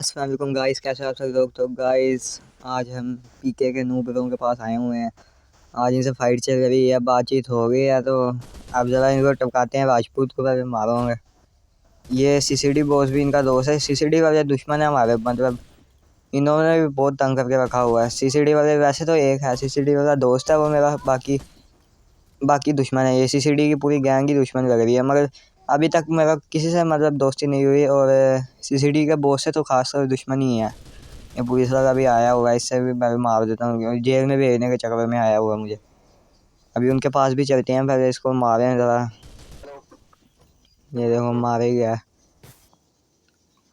अस्सलाम वालेकुम गाइस, कैसे आप सब लोग। तो गाइस आज हम पीके के नूबरों के पास आए हुए हैं। आज इनसे फाइट चल रही है, बातचीत हो गई है, तो अब ज़रा इनको टपकाते हैं। राजपूत को पहले मारोगे। ये सीसीडी बॉस भी इनका दोस्त है। सीसीडी वाले दुश्मन है हमारे, मतलब इन्होंने भी बहुत तंग करके रखा हुआ है। सीसीडी वाले वैसे तो एक है, सीसीडी वाला दोस्त है वो मेरा, बाकी बाकी दुश्मन है। ये सीसीडी की पूरी गैंग की दुश्मन लग रही है, मगर अभी तक मेरा किसी से मतलब दोस्ती नहीं हुई। और सीसीडी के बॉस से तो खास कर दुश्मन ही है। ये पुलिस वाला भी आया हुआ है, इससे भी मैं भी मार देता हूँ। जेल में भेजने के चक्कर में आया हुआ है मुझे। अभी उनके पास भी चलते हैं, पहले इसको मारे हैं ज़रा। ये देखो मारे ही गया।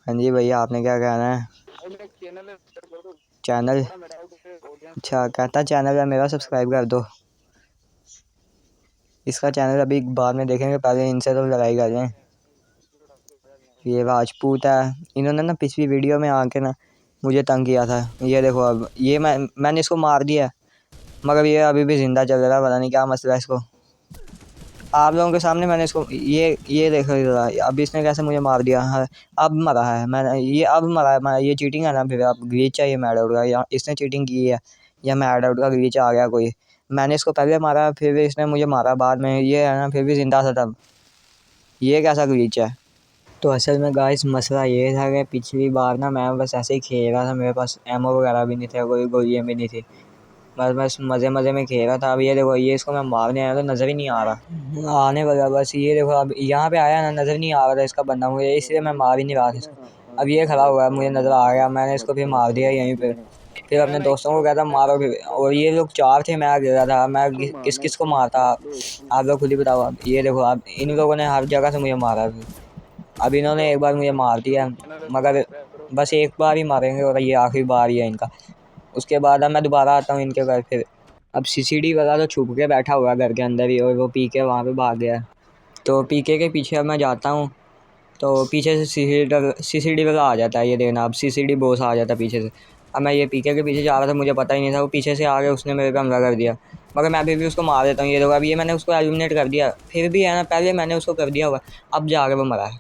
हाँ जी भैया, आपने क्या कहना है। चैनल अच्छा कहता चैनल है मेरा, सब्सक्राइब कर दो। इसका चैनल अभी बाद में देखेंगे, पहले इनसे तो लड़ाई कर लें। ये राजपूत है। इन्होंने ना पिछली वीडियो में आके ना मुझे तंग किया था। ये देखो अब ये मैंने इसको मार दिया, मगर ये अभी भी ज़िंदा चल रहा है। पता नहीं क्या मसला है इसको। आप लोगों के सामने मैंने इसको ये देखो ज़रा, अब इसने कैसे मुझे मार दिया है। अब मरा है मैंने, ये अब मरा है ये चीटिंग है ना। फिर अब ग्लिच है ये मैड आउट का, या इसने चीटिंग की है या मैड आउट का ग्लिच आ गया कोई। मैंने इसको पहले मारा, फिर भी इसने मुझे मारा बाद में। ये है ना, फिर भी ज़िंदा था तब। ये कैसा ग्लिच है। तो असल में गाइस मसला ये था कि पिछली बार ना मैं बस ऐसे ही खेल रहा था, मेरे पास एमओ वगैरह भी नहीं थे, कोई गोलियाँ भी नहीं थी। बस मज़े मज़े में खेल रहा था। अब ये देखो, ये इसको मैं मारने आया तो नज़र ही नहीं आ रहा आने वाला। बस ये देखो, अब यहाँ पे आया ना, नज़र नहीं आ रहा था इसका बंदा मुझे, इसलिए मैं मार ही नहीं रहा था इसको। अब ये खड़ा हुआ है, मुझे नज़र आ गया, मैंने इसको फिर मार दिया यहीं पे। फिर अपने दोस्तों को कहता मारो फिर, और ये लोग चार थे, मैं गिरा था। मैं किस किस को मारता आप लोग खुद ही बताओ। अब ये देखो, अब इन लोगों ने हर जगह से मुझे मारा। अब इन्होंने एक बार मुझे मार दिया, मगर बस एक बार ही मारेंगे और ये आखिरी बार ही है इनका। उसके बाद अब मैं दोबारा आता हूँ इनके घर। फिर अब सीसीडी वाला तो छुप के बैठा हुआ है घर के अंदर ही, और वो पी के वहाँ पे भाग गया। तो पीके के पीछे अब मैं जाता हूँ, तो पीछे से सीसीडी वाला आ जाता है। ये देखना, अब सीसीडी बॉस आ जाता है पीछे से। अब मैं ये पीके के पीछे जा रहा था, मुझे पता ही नहीं था वो पीछे से आ गया, उसने मेरे पे हमला कर दिया। मगर मैं फिर भी उसको मार देता हूँ। ये देखो, अब ये मैंने उसको एलिमिनेट कर दिया, फिर भी है ना, पहले मैंने उसको कर दिया हुआ, अब जाके वो मरा है।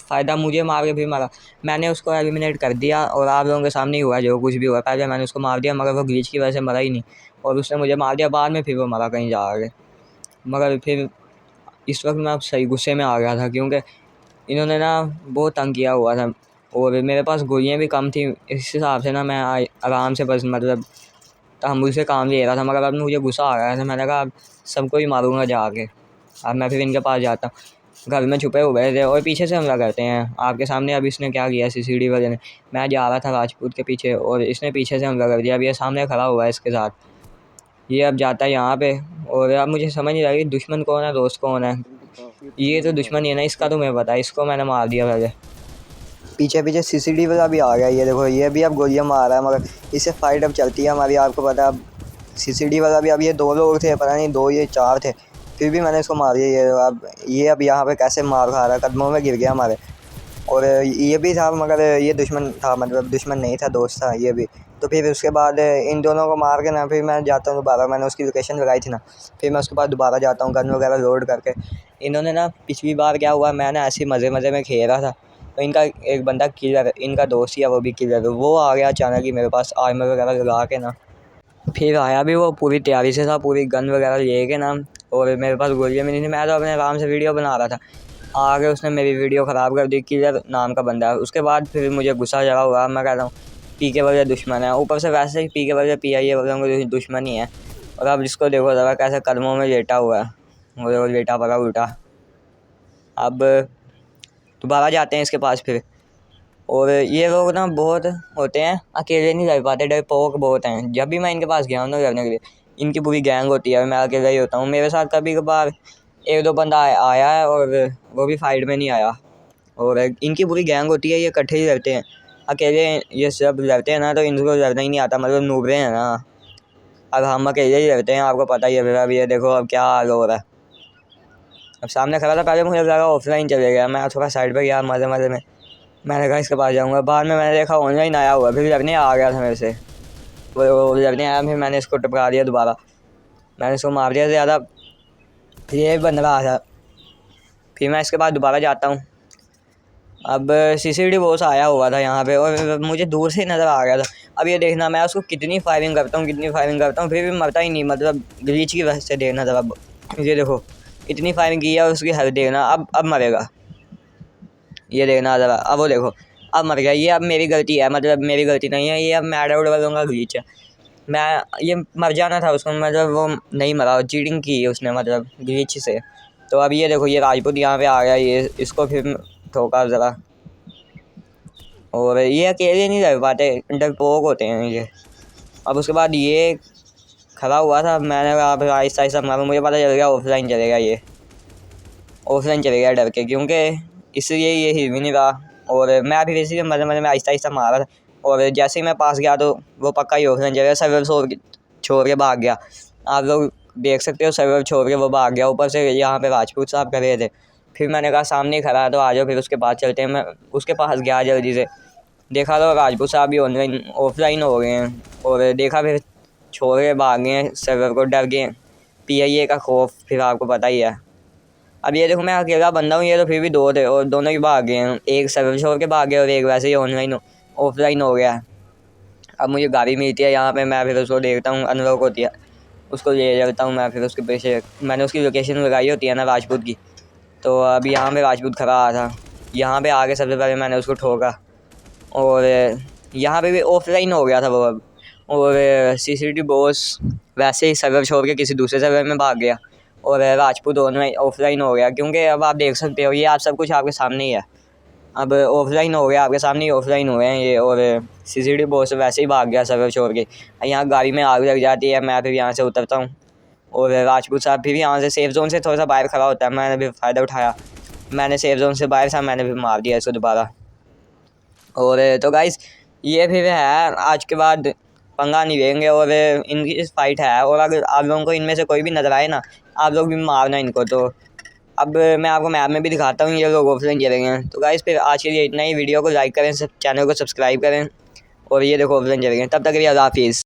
फ़ायदा मुझे मार के फिर मारा। मैंने उसको एलिमिनेट कर दिया और आप लोगों के सामने ही हुआ जो कुछ भी हुआ। पहले मैंने उसको मार दिया, मगर वो ग्लिच की वजह से मरा ही नहीं, और उसने मुझे मार दिया बाद में, फिर वो मरा कहीं जा के। मगर फिर इस वक्त मैं अब सही गुस्से में आ गया था, क्योंकि इन्होंने ना बहुत तंग किया हुआ था, और मेरे पास गोलियाँ भी कम थी। इस हिसाब से ना मैं आराम से बस मतलब तहम्मुल से काम ले रहा था। मगर अब मुझे गुस्सा आ गया था, मैंने कहा अब सबको ही मारूंगा जाके। अब मैं फिर इनके पास जाता हूँ। घर में छुपे हुए थे और पीछे से हमला करते हैं आपके सामने। अब इसने क्या किया, सीसीडी वाले ने, मैं जा रहा था राजपूत के पीछे और इसने पीछे से हमला कर दिया। अब ये सामने खड़ा हुआ है इसके साथ। ये अब जाता है यहाँ पे, और अब मुझे समझ नहीं आ रही दुश्मन कौन है दोस्त कौन है। ये तो दुश्मन ही है ना, इसका तो मैं पता है, इसको मैंने मार दिया पहले। पीछे पीछे सीसीडी वाला भी आ गया। ये देखो, ये भी अब गोलियाँ मार रहा है, मगर इससे फाइट अब चलती है हमारी, आपको पता है। अब सीसीडी वाला भी, अब ये दो लोग थे, पता नहीं दो ये चार थे, फिर भी मैंने इसको मार दिया। ये अब यहाँ पे कैसे मार खा रहा है, कदमों में गिर गया हमारे। और ये भी था, मगर ये दुश्मन था, मतलब दुश्मन नहीं था, दोस्त था ये भी। तो फिर उसके बाद इन दोनों को मार के ना, फिर मैं जाता हूँ दोबारा। मैंने उसकी लोकेशन लगाई थी ना, फिर मैं उसके बाद दोबारा जाता हूँ गन वगैरह लोड करके। इन्होंने ना पिछली बार क्या हुआ, मैंने ऐसे ही मज़े मज़े में खेल रहा था, तो इनका एक बंदा किलर, इनका दोस्त ही है वो भी किलर, वो आ गया अचानक ही मेरे पास आर्मर वगैरह लगा के ना। फिर आया भी वो पूरी तैयारी से था, पूरी गन वगैरह ले के ना, और मेरे पास गोलियाँ भी नहीं थी। मैं तो अपने आराम से वीडियो बना रहा था, आगे उसने मेरी वीडियो ख़राब कर दी। किलर नाम का बंदा है। उसके बाद फिर मुझे गुस्सा चढ़ा हुआ। मैं कहता हूँ पीके वाले दुश्मन है, ऊपर से वैसे ही पीके वाले पीआईए वालों के दुश्मन ही है। और अब जिसको देखो ज़रा कैसे कदमों में लेटा हुआ है, वो लेटा पड़ा उल्टा। अब दोबारा जाते हैं इसके पास फिर। और ये लोग ना बहुत होते हैं, अकेले नहीं रह पाते, डरपोक बहुत हैं। जब भी मैं इनके पास गया हूँ ना लड़ने के लिए, इनकी पूरी गैंग होती है, मैं अकेला ही होता हूँ। मेरे साथ कभी कभार एक दो बंदा आया है, और वो भी फाइट में नहीं आया। और इनकी पूरी गैंग होती है, ये इकट्ठे ही रहते हैं। अकेले ये सब लड़ते हैं ना, तो इनको लड़ना ही नहीं आता, मतलब नूबरे हैं ना। अब हम अकेले ही रहते हैं, आपको पता ही है। फिर अब ये देखो अब क्या हाल हो रहा है। अब सामने खड़ा था, पहले मुझे लगा ऑफलाइन चले गया, मैं थोड़ा साइड पर गया मज़े मज़े में। मैंने कहा इसके पास जाऊँगा, बाद में मैंने देखा ऑनलाइन आया हुआ, फिर लड़ने आ गया था मेरे से। वो लड़ने आया, फिर मैंने इसको टपका दिया दोबारा, मैंने इसको मार दिया ज़्यादा। फिर ये बन रहा था, फिर मैं इसके बाद दोबारा जाता हूँ। अब सीसीडी बॉस आया हुआ था यहाँ पे और मुझे दूर से नज़र आ गया था। अब ये देखना मैं उसको कितनी फायरिंग करता हूँ फिर भी मरता ही नहीं, मतलब ग्लिच की वजह से। देखना ज़रा, ये देखो इतनी फायरिंग की है और उसकी हेल्थ देखना। अब मरेगा, ये देखना ज़रा। अब वो देखो अब मर गया। ये अब मेरी गलती है, मतलब मेरी गलती नहीं है, ये अब मैड आउट वालों का ग्लिच है। मैं ये मर जाना था उसको, मतलब वो नहीं मरा, चीटिंग की उसने मतलब ग्लिच से। तो अब ये देखो ये राजपूत यहाँ पे आ गया, ये इसको फिर ठोका ज़रा। और ये अकेले नहीं रह पाते, डरपोक होते हैं ये। अब उसके बाद ये खड़ा हुआ था, मैंने कहा फिर आहिस्ता आहिस्ता मारूँ, मुझे पता चल गया ऑफलाइन चलेगा, ये ऑफलाइन चलेगा डर के, क्योंकि इसलिए ये हिल भी नहीं रहा। और मैं भी इसी मजे मजे में आहिस्ता आहिस्ता मारा था। और जैसे ही मैं पास गया तो वो पक्का ही ऑफलाइन चलेगा। सर्वर छोड़ के भाग गया, आप लोग देख सकते हो, सर्वर छोड़ के वो भाग गया। ऊपर से यहाँ पे राजपूत साहब कर रहे थे। फिर मैंने कहा सामने ही खड़ा है तो आ जाओ, फिर उसके पास चलते हैं। मैं उसके पास गया जल्दी से, देखा तो राजपूत साहब भी ऑनलाइन ऑफलाइन हो गए हैं। और देखा फिर छोड़ के भाग गए सर्वर को, डर गए। PIA का खौफ फिर आपको पता ही है। अब ये देखो मैं अकेला बंदा हूँ, ये तो फिर भी दो थे और दोनों ही भाग गए हैं। एक सर्वर छोड़ के भाग गया और एक वैसे ही ऑनलाइन ऑफलाइन हो गया। अब मुझे गाड़ी मिलती है यहाँ पे, मैं फिर उसको देखता हूँ, अनलॉक होती है, उसको ले जाता हूँ मैं। फिर उसके पीछे मैंने उसकी लोकेशन लगाई होती है ना राजपूत की। तो अब यहाँ पे राजपूत खड़ा था, यहाँ पे आके सबसे पहले मैंने उसको ठोका और यहाँ पे भी ऑफलाइन हो गया था वो अब। और सीसीटी बॉस वैसे ही सर्वर छोड़ के किसी दूसरे सर्वर में भाग गया और राजपूत ऑनलाइन ऑफलाइन हो गया। क्योंकि अब आप देख सकते हो ये आप सब कुछ आपके सामने ही है। अब ऑफलाइन हो गया, आपके सामने ही ऑफलाइन हुए हैं ये। और सीसीटी बॉस वैसे ही भाग गया सर्वर छोड़ के। यहाँ गाड़ी में आग लग जाती है, मैं फिर यहाँ से उतरता हूँ और राजपूत साहब फिर यहाँ से सेफ जोन से थोड़ा सा बाहर खड़ा होता है। मैंने भी फ़ायदा उठाया, मैंने सेफ जोन से बाहर था, मैंने भी मार दिया इसको दोबारा। और तो गाइस ये फिर है, आज के बाद पंगा नहीं लेंगे और इनकी फाइट है। और अगर आप लोगों को इनमें से कोई भी नजर आए ना, आप लोग भी मारना इनको। तो अब मैं आपको मैप में भी दिखाता हूँ, ये लोग ऑफलाइन चलेंगे। तो गाइस फिर आज के लिए इतना ही। वीडियो को लाइक करें, सब चैनल को सब्सक्राइब करें और ये देखो ऑफलाइन चलेंगे। तब तक के लिए अल्लाह हाफिज़।